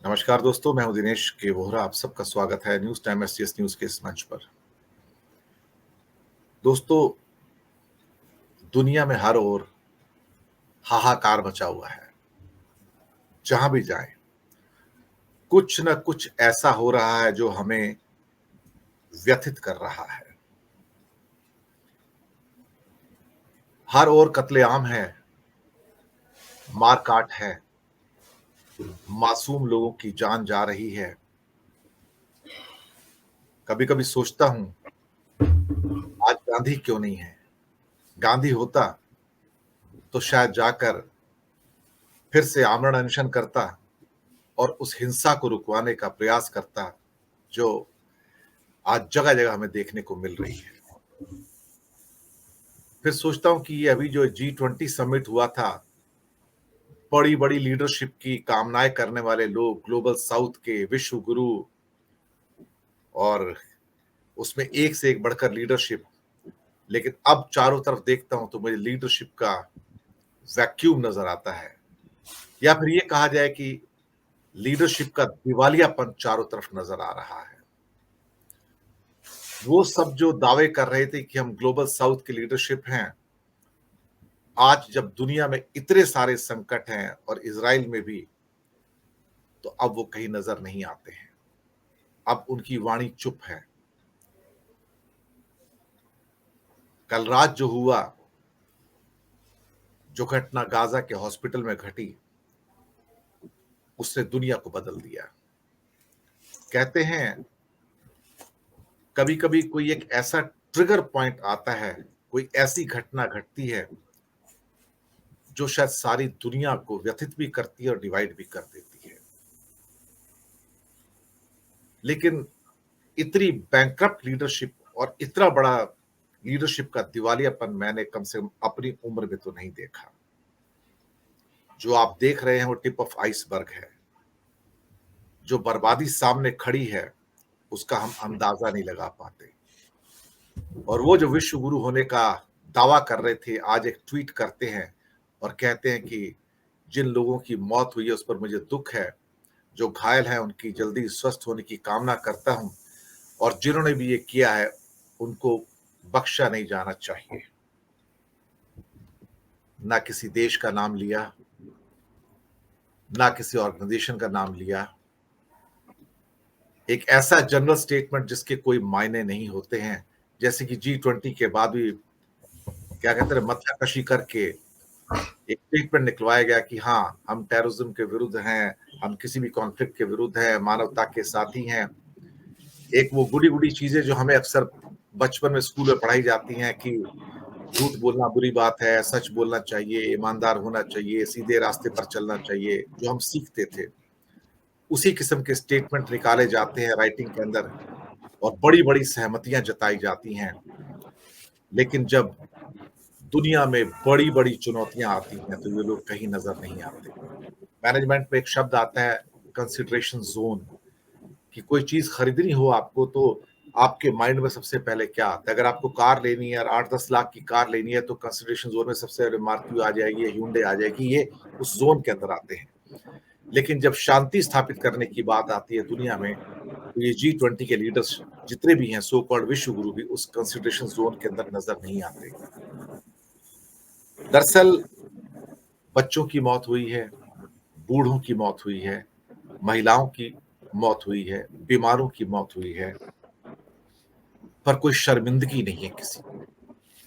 नमस्कार दोस्तों, मैं हूं दिनेश के वोहरा। आप सबका स्वागत है न्यूज टाइम एसटीएस न्यूज के इस मंच पर। दोस्तों, दुनिया में हर ओर हाहाकार मचा हुआ है। जहां भी जाएं, कुछ न कुछ ऐसा हो रहा है जो हमें व्यथित कर रहा है। हर ओर कत्लेआम है, मार काट है, मासूम लोगों की जान जा रही है। कभी कभी सोचता हूं, आज गांधी क्यों नहीं है। गांधी होता तो शायद जाकर फिर से आमरण अनशन करता और उस हिंसा को रुकवाने का प्रयास करता जो आज जगह जगह हमें देखने को मिल रही है। फिर सोचता हूं कि ये अभी जो G20 समिट हुआ था, बड़ी बड़ी लीडरशिप की कामनाएं करने वाले लोग, ग्लोबल साउथ के विश्व गुरु, और उसमें एक से एक बढ़कर लीडरशिप। लेकिन अब चारों तरफ देखता हूं तो मुझे लीडरशिप का वैक्यूम नजर आता है, या फिर ये कहा जाए कि लीडरशिप का दिवालियापन चारों तरफ नजर आ रहा है। वो सब जो दावे कर रहे थे कि हम ग्लोबल साउथ की लीडरशिप हैं, आज जब दुनिया में इतने सारे संकट हैं और इजराइल में भी, तो अब वो कहीं नजर नहीं आते हैं। अब उनकी वाणी चुप है। कल रात जो हुआ, जो घटना गाजा के हॉस्पिटल में घटी, उसने दुनिया को बदल दिया। कहते हैं कभी कभी कोई एक ऐसा ट्रिगर पॉइंट आता है, कोई ऐसी घटना घटती है जो शायद सारी दुनिया को व्यथित भी करती है और डिवाइड भी कर देती है। लेकिन इतनी बैंकरप्ट लीडरशिप और इतना बड़ा लीडरशिप का दिवालियापन मैंने कम से कम अपनी उम्र में तो नहीं देखा। जो आप देख रहे हैं वो टिप ऑफ आइसबर्ग है। जो बर्बादी सामने खड़ी है उसका हम अंदाजा नहीं लगा पाते। और वो जो विश्व गुरु होने का दावा कर रहे थे, आज एक ट्वीट करते हैं और कहते हैं कि जिन लोगों की मौत हुई है उस पर मुझे दुख है, जो घायल हैं उनकी जल्दी स्वस्थ होने की कामना करता हूं, और जिन्होंने भी ये किया है उनको बख्शा नहीं जाना चाहिए। ना किसी देश का नाम लिया, ना किसी ऑर्गेनाइजेशन का नाम लिया। एक ऐसा जनरल स्टेटमेंट जिसके कोई मायने नहीं होते हैं, जैसे कि G20 के बाद भी क्या कहते हैं, मतलाकशी करके एक स्टेटमेंट निकलवाया गया कि हाँ, हम टेररिज्म के विरुद्ध हैं, हम किसी भी कॉन्फ्लिक्ट के विरुद्ध हैं, मानवता के साथी हैं। एक वो गुड़ी गुड़ी चीजें जो हमें अक्सर बचपन में स्कूल में पढ़ाई जाती हैं कि झूठ बोलना बुरी बात है, सच बोलना चाहिए, ईमानदार होना चाहिए, सीधे रास्ते पर चलना चाहिए, जो हम सीखते थे, उसी किस्म के स्टेटमेंट निकाले जाते हैं राइटिंग के अंदर, और बड़ी बड़ी सहमतियां जताई जाती हैं। लेकिन जब दुनिया में बड़ी बड़ी चुनौतियां आती हैं तो ये लोग कहीं नजर नहीं आते। मैनेजमेंट में एक शब्द आता है, कंसिडरेशन जोन, कि कोई चीज खरीदनी हो आपको तो आपके माइंड में सबसे पहले क्या आता है। अगर आपको कार लेनी है और 8-10 लाख की कार लेनी है तो कंसिडरेशन जोन में सबसे पहले मारुति आ जाएगी, ह्यूंडई आ जाएगी, ये उस जोन के अंदर आते हैं। लेकिन जब शांति स्थापित करने की बात आती है दुनिया में, तो ये G20 के लीडर्स जितने भी हैं, सो कॉल्ड विश्व गुरु, भी उस कंसिडरेशन जोन के अंदर नजर नहीं आते। दरअसल बच्चों की मौत हुई है, बूढ़ों की मौत हुई है, महिलाओं की मौत हुई है, बीमारों की मौत हुई है, पर कोई शर्मिंदगी नहीं है,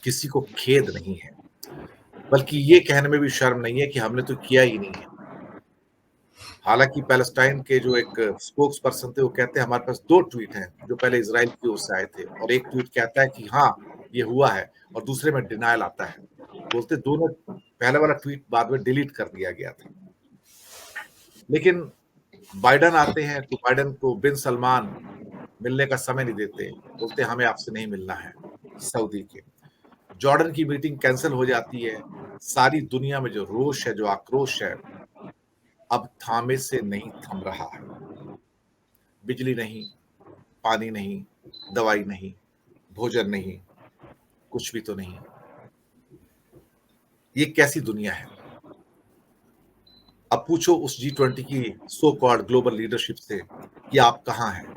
किसी को खेद नहीं है। बल्कि ये कहने में भी शर्म नहीं है कि हमने तो किया ही नहीं है। हालांकि पैलेस्टाइन के जो एक स्पोक्स पर्सन थे वो कहते हैं हमारे पास 2 ट्वीट हैं जो पहले इजराइल की ओर से आए थे, और एक ट्वीट कहता है कि हाँ ये हुआ है, और दूसरे में डिनायल आता है। बोलते दोनों, पहले वाला ट्वीट बाद में डिलीट कर दिया गया था। लेकिन बाइडन आते हैं तो बाइडन को बिन सलमान मिलने का समय नहीं देते, बोलते हमें आपसे नहीं मिलना है। सऊदी के जॉर्डन की मीटिंग कैंसिल हो जाती है। सारी दुनिया में जो रोष है, जो आक्रोश है, अब थामे से नहीं थम रहा है। बिजली नहीं, पानी नहीं, दवाई नहीं, भोजन नहीं, कुछ भी तो नहीं। ये कैसी दुनिया है। अब पूछो उस G20 की सो कॉल्ड ग्लोबल लीडरशिप से कि आप कहां हैं?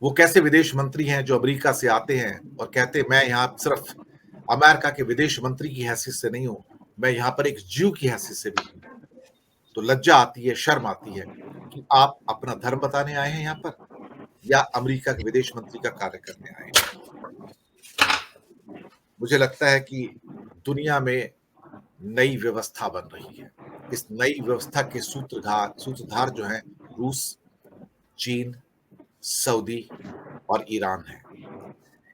वो कैसे विदेश मंत्री हैं जो अमेरिका से आते हैं और कहते हैं मैं यहां सिर्फ अमेरिका के विदेश मंत्री की हैसियत से नहीं हूं, मैं यहां पर एक ज्यू की हैसियत से भी हूं। तो लज्जा आती है, शर्म आती है कि आप अपना धर्म बताने आए हैं यहां पर या अमेरिका के विदेश मंत्री का कार्य करने आए हैं। मुझे लगता है कि दुनिया में नई व्यवस्था बन रही है। इस नई व्यवस्था के सूत्रधार जो हैं रूस, चीन, सऊदी और ईरान है।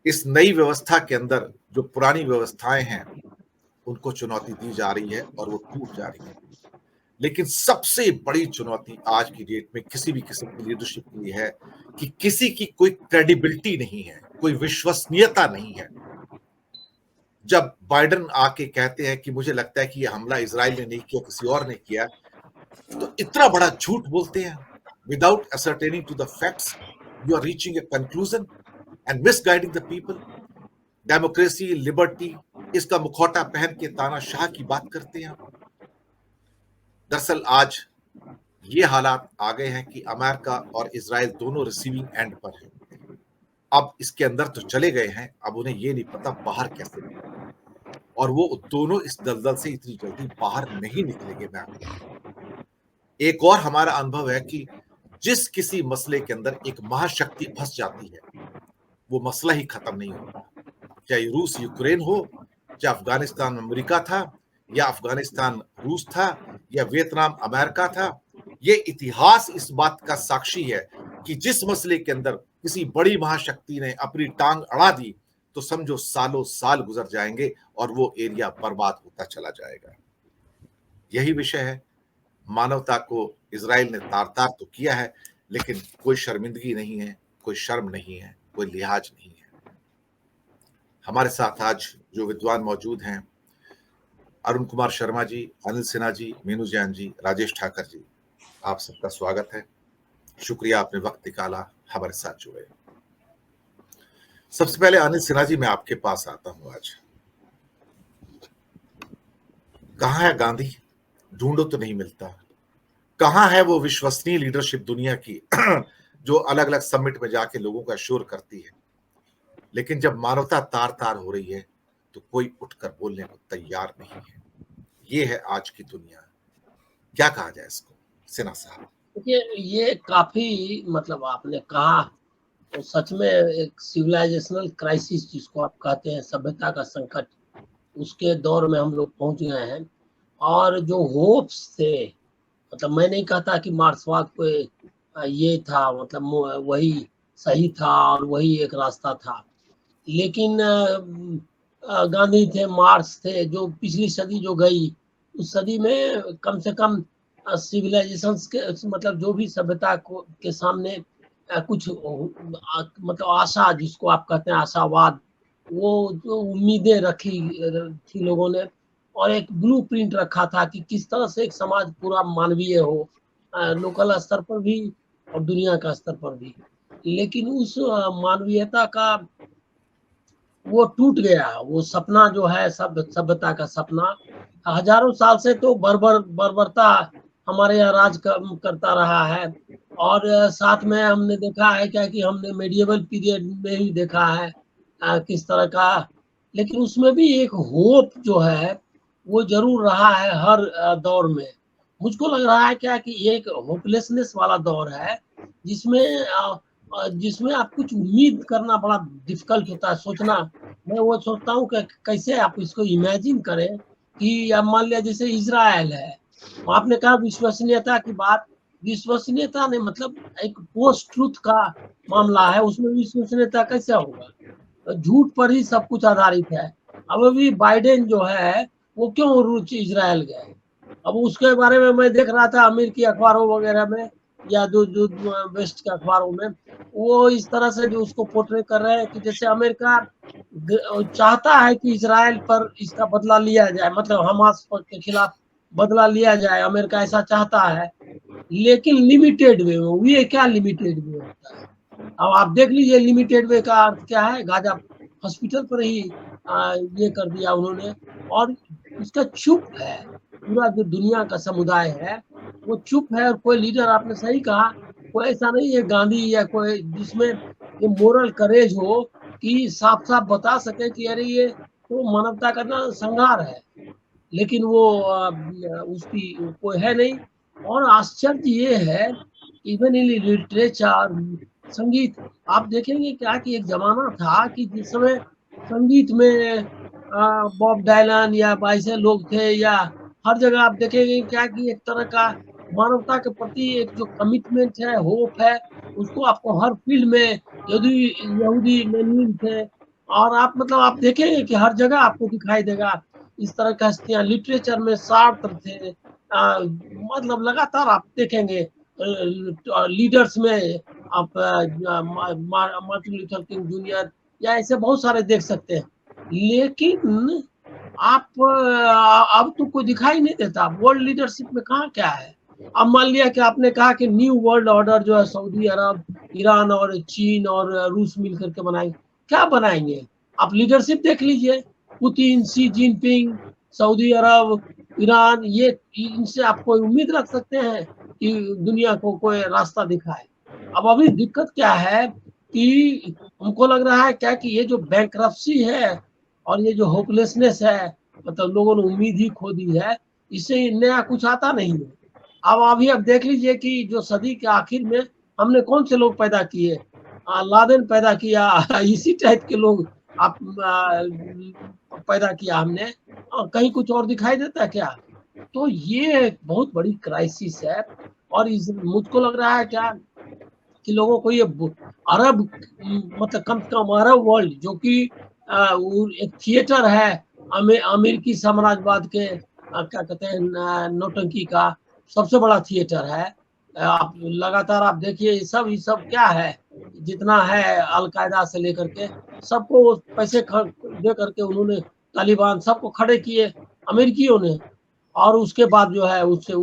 इस नई व्यवस्था के अंदर जो पुरानी व्यवस्थाएं हैं उनको चुनौती दी जा रही है और वो टूट जा रही है। लेकिन सबसे बड़ी चुनौती आज की डेट में किसी भी किस्म की लीडरशिप के लिए है कि किसी की कोई क्रेडिबिलिटी नहीं है, कोई विश्वसनीयता नहीं है। जब बाइडेन आके कहते हैं कि मुझे लगता है कि ये हमला इजराइल ने नहीं किया, किसी और ने किया, तो इतना बड़ा झूठ बोलते हैं without ascertaining to the facts. You are reaching a conclusion and misguiding the people. Democracy, liberty, इसका मुखौटा पहन के तानाशाह की बात करते हैं। दरअसल आज ये हालात आ गए हैं कि अमेरिका और इजराइल दोनों रिसीविंग एंड पर हैं। अब इसके अंदर तो चले गए हैं, अब उन्हें ये नहीं पता बाहर कैसे निकलेंगे, और वो दोनों इस दलदल से इतनी जल्दी बाहर नहीं निकलेंगे। मैं एक और हमारा अनुभव है कि जिस किसी मसले के अंदर एक महाशक्ति फंस जाती है वो मसला ही खत्म नहीं होता। चाहे रूस यूक्रेन हो, चाहे अफगानिस्तान अमेरिका था, या अफगानिस्तान रूस था, या वियतनाम अमेरिका था। ये इतिहास इस बात का साक्षी है कि जिस मसले के अंदर किसी बड़ी महाशक्ति ने अपनी टांग अड़ा दी तो समझो सालों साल गुजर जाएंगे और वो एरिया बर्बाद होता चला जाएगा। यही विषय है। मानवता को इजराइल ने तार तार तो किया है, लेकिन कोई शर्मिंदगी नहीं है, कोई शर्म नहीं है, कोई लिहाज नहीं है। हमारे साथ आज जो विद्वान मौजूद हैं, अरुण कुमार शर्मा जी, अनिल सिन्हा जी, मीनू जैन जी, राजेश ठाकर जी, आप सबका स्वागत है। शुक्रिया आपने वक्त निकाला, हमारे साथ जुड़े। सबसे पहले अनिल सिन्हा जी, मैं आपके पास आता हूं आज। कहां है गांधी? ढूंढो तो नहीं मिलता। कहां है वो विश्वसनीय लीडरशिप दुनिया की जो अलग अलग समिट में जाके लोगों का शोर करती है? लेकिन जब मानवता तार तार हो रही है तो कोई उठकर बोलने को तैयार नहीं है। ये है आज की दुनिया। क्या कहा जाए इसको, सिन्हा साहब? ये काफी मतलब आपने कहा तो सच में एक सिविलाइजेशनल क्राइसिस जिसको आप कहते हैं, सभ्यता का संकट, उसके दौर में हम लोग पहुंच गए हैं। और जो होप्स थे, मतलब मैं नहीं कहता कि मार्क्सवाद को ये था, मतलब वही सही था और वही एक रास्ता था, लेकिन गांधी थे, मार्क्स थे, जो पिछली सदी जो गई उस सदी में कम से कम सिविलाइजेशंस के मतलब जो भी सभ्यता को के सामने कुछ मतलब आशा, जिसको आप कहते हैं आशावाद, वो जो उम्मीदें रखी थी लोगों ने, और एक ब्लूप्रिंट रखा था कि किस तरह से एक समाज पूरा मानवीय हो, लोकल स्तर पर भी और दुनिया का स्तर पर भी। लेकिन उस मानवीयता का वो टूट गया। वो सपना जो है सभ्यता का सपना, हजारों साल से तो बर्बरता हमारे यहाँ राज करता रहा है। और साथ में हमने देखा है क्या कि हमने मेडिएवल पीरियड में भी देखा है किस तरह का, लेकिन उसमें भी एक होप जो है वो जरूर रहा है हर दौर में। मुझको लग रहा है क्या कि ये एक होपलेसनेस वाला दौर है, जिसमें जिसमें आप कुछ उम्मीद करना बड़ा डिफिकल्ट होता है, सोचना। मैं वो सोचता हूँ कि कैसे आप इसको इमेजिन करें कि अब मान लिया जैसे इजराइल है, आपने कहा विश्वसनीयता की बात, विश्वसनीयता ने मतलब एक पोस्ट ट्रुथ का मामला है, उसमें विश्वसनीयता कैसे होगा? झूठ पर ही सब कुछ आधारित है। अब अभी बाइडेन जो है वो क्यों रूस इजराइल गए? अब उसके बारे में मैं देख रहा था अमेरिकी अखबारों वगैरह में या जो जो वेस्ट के अखबारों में, वो इस तरह से जो उसको पोर्ट्रे कर रहे हैं कि जैसे अमेरिका चाहता है कि इजराइल पर इसका बदला लिया जाए, मतलब हमास के खिलाफ बदला लिया जाए, अमेरिका ऐसा चाहता है, लेकिन लिमिटेड वे में। ये क्या लिमिटेड वे होता है? अब आप देख लीजिए लिमिटेड वे का अर्थ क्या है। गाजा हॉस्पिटल पर ही ये कर दिया उन्होंने, और उसका चुप है। पूरा जो दुनिया का समुदाय है वो चुप है, और कोई लीडर, आपने सही कहा, कोई ऐसा नहीं है गांधी या कोई जिसमें ये मोरल करेज हो कि साफ साफ बता सके कि अरे ये तो मानवता का ना संहार है, लेकिन वो उसकी कोई है नहीं। और आश्चर्य ये है, इवन इन लिटरेचर, संगीत, आप देखेंगे क्या कि एक जमाना था कि जिस समय संगीत में बॉब डायलन या ऐसे लोग थे, या हर जगह आप देखेंगे क्या कि एक तरह का मानवता के प्रति एक जो कमिटमेंट है, होप है, उसको आपको हर फील्ड में, यदि यहूदी लेनिन थे, और आप मतलब आप देखेंगे कि हर जगह आपको दिखाई देगा इस तरह की हस्तियां। लिटरेचर में सार्त्र थे, मतलब लगातार आप देखेंगे लीडर्स में आप मार्टिन लूथर किंग जूनियर या ऐसे बहुत सारे देख सकते हैं। लेकिन आप अब तो कोई दिखाई नहीं देता वर्ल्ड लीडरशिप में, कहाँ क्या है। अब मान लिया कि आपने कहा कि न्यू वर्ल्ड ऑर्डर जो है सऊदी अरब, ईरान और चीन और रूस मिलकर के बनाएंगे, क्या बनाएंगे? आप लीडरशिप देख लीजिए, पुतिन, शी जिनपिंग, सऊदी अरब, ईरान, ये इनसे आप कोई उम्मीद रख सकते हैं कि दुनिया को कोई रास्ता दिखाए? अब अभी दिक्कत क्या है कि हमको लग रहा है क्या कि ये जो बैंकरप्सी है और ये जो होपलेसनेस है, मतलब लोगों ने उम्मीद ही खो दी है, इससे नया कुछ आता नहीं है। अब अभी आप देख लीजिए कि जो सदी के आखिर में हमने कौन से लोग पैदा किए, लादेन पैदा किया इसी टाइप के लोग आप पैदा किया हमने, और कहीं कुछ और दिखाई देता है क्या? तो ये एक बहुत बड़ी क्राइसिस है। और इस मुझको लग रहा है क्या कि लोगों को ये अरब, मतलब कम से कम अरब वर्ल्ड जो कि एक थिएटर है अमेरिकी साम्राज्यवाद के, क्या कहते हैं, नौटंकी का सबसे बड़ा थिएटर है। आप लगातार आप देखिए ये सब क्या है, जितना है अलकायदा से लेकर के सबको पैसे दे करके उन्होंने तालिबान सबको खड़े किए अमेरिकियों ने। और उसके बाद जो है उससे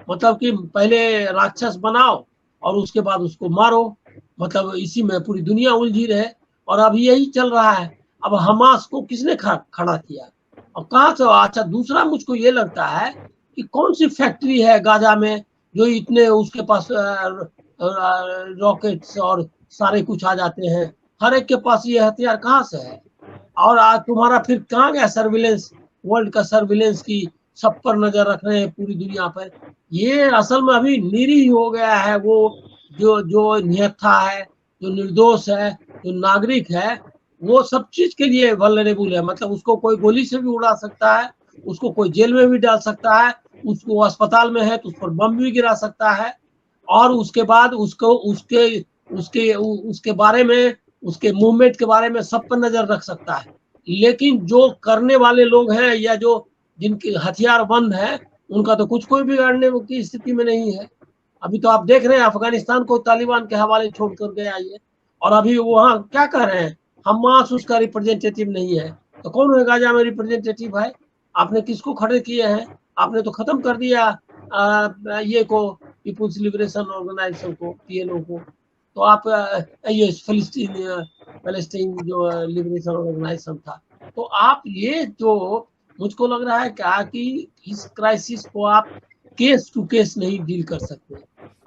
मतलब कि पहले राक्षस बनाओ और उसके बाद उसको मारो, मतलब इसी में पूरी दुनिया उलझी रहे। और अभी यही चल रहा है। अब हमास को किसने खड़ा किया और कहाँ से? अच्छा, दूसरा मुझको ये लगता है कि कौन सी फैक्ट्री है गाजा में जो इतने उसके पास रॉकेट्स और सारे कुछ आ जाते हैं, हर एक के पास ये हथियार कहाँ से है? और आज तुम्हारा फिर कहाँ गया सर्विलेंस, वर्ल्ड का सर्विलेंस की सब पर नजर रख रहे हैं पूरी दुनिया पर। ये असल में अभी निरीह हो गया है वो जो जो निहत्था है, जो निर्दोष है, जो नागरिक है, वो सब चीज के लिए वल्नरेबल है। मतलब उसको कोई गोली से भी उड़ा सकता है, उसको कोई जेल में भी डाल सकता है, उसको अस्पताल में है तो उस पर बम भी गिरा सकता है, और उसके बाद उसको उसके उसके उसके बारे में, उसके मूवमेंट के बारे में सब पर नजर रख सकता है। लेकिन जो करने वाले लोग हैं या जो जिनके हथियार बंद है, उनका तो कुछ कोई बिगाड़ने की स्थिति में नहीं है। अभी तो आप देख रहे हैं अफगानिस्तान को तालिबान के हवाले छोड़ कर गया ये, और अभी वहां क्या कर रहे हैं, हमास उसका रिप्रेजेंटेटिव नहीं है, तो कौन है गाजा में रिप्रेजेंटेटिव है? आपने किसको खड़े किए हैं? आपने तो खत्म कर दिया ये को, पीपुल्स लिबरेशन ऑर्गेनाइजेशन को, पीएलओ को। तो आप ये फलस्तीन जो लिबरेशन ऑर्गेनाइजेशन था। तो आप ये जो मुझको लग रहा है क्या कि इस क्राइसिस को आप केस टू केस नहीं डील कर सकते।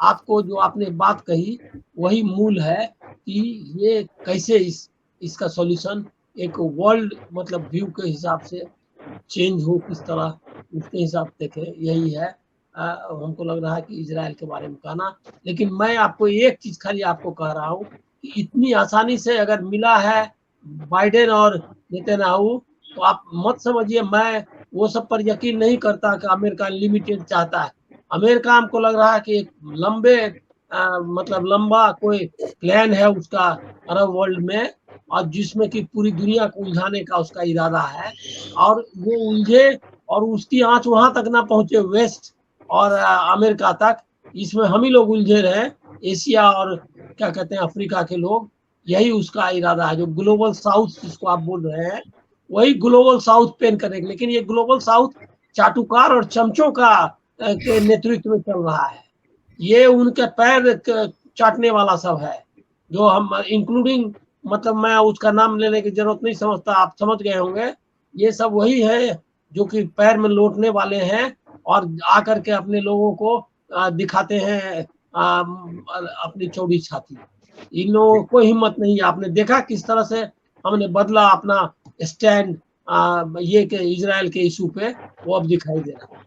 आपको जो आपने बात कही वही मूल है कि ये कैसे इसका सॉल्यूशन एक वर्ल्ड मतलब व्यू के हिसाब से चेंज हो, किस तरह उसके हिसाब से देखें, यही है। हमको लग रहा है कि इजराइल के बारे में कहना। लेकिन मैं आपको एक चीज खाली आपको कह रहा हूँ कि इतनी आसानी से अगर मिला है बाइडेन और नेतन्याहू, तो आप मत समझिए मैं वो सब पर यकीन नहीं करता कि अमेरिका लिमिटेड चाहता है। अमेरिका हमको लग रहा है कि एक लंबे मतलब लंबा कोई प्लान है उसका अरब वर्ल्ड में, और जिसमें कि पूरी दुनिया को उलझाने का उसका इरादा है। और वो उलझे और उसकी आंच वहां तक ना पहुंचे वेस्ट और अमेरिका तक, इसमें हम ही लोग उलझे रहे, एशिया और क्या कहते हैं अफ्रीका के लोग। यही उसका इरादा है, जो ग्लोबल साउथ जिसको आप बोल रहे हैं, वही ग्लोबल साउथ पेन करेंगे। लेकिन ये ग्लोबल साउथ चाटुकार और चमचों का के नेतृत्व में चल रहा है। ये उनके पैर चाटने वाला सब है, जो हम इंक्लूडिंग, मतलब मैं उसका नाम लेने की जरूरत नहीं समझता, आप समझ गए होंगे। ये सब वही है जो कि पैर में लौटने वाले हैं और आकर के अपने लोगों को दिखाते हैं अपनी चौड़ी छाती। इन लोगों को हिम्मत नहीं है। आपने देखा किस तरह से हमने बदला अपना स्टैंड ये के इजराइल के इशू पे, वो अब दिखाई दे रहा है।